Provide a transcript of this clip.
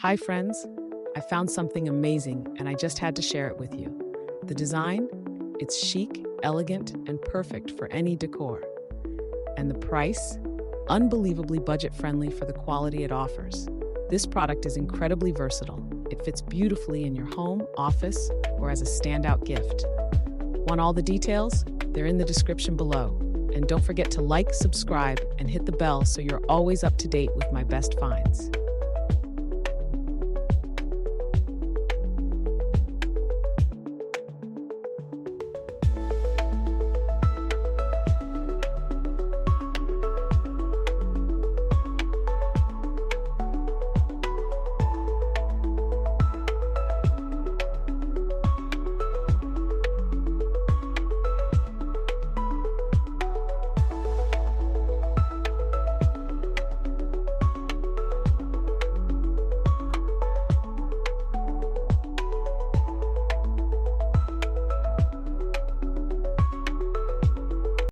Hi, friends. I found something amazing and I just had to share it with you. The design? It's chic, elegant, and perfect for any decor. And the price? Unbelievably budget friendly for the quality it offers. This product is incredibly versatile. It fits beautifully in your home, office, or as a standout gift. Want all the details? They're in the description below. And don't forget to like, subscribe, and hit the bell so you're always up to date with my best finds.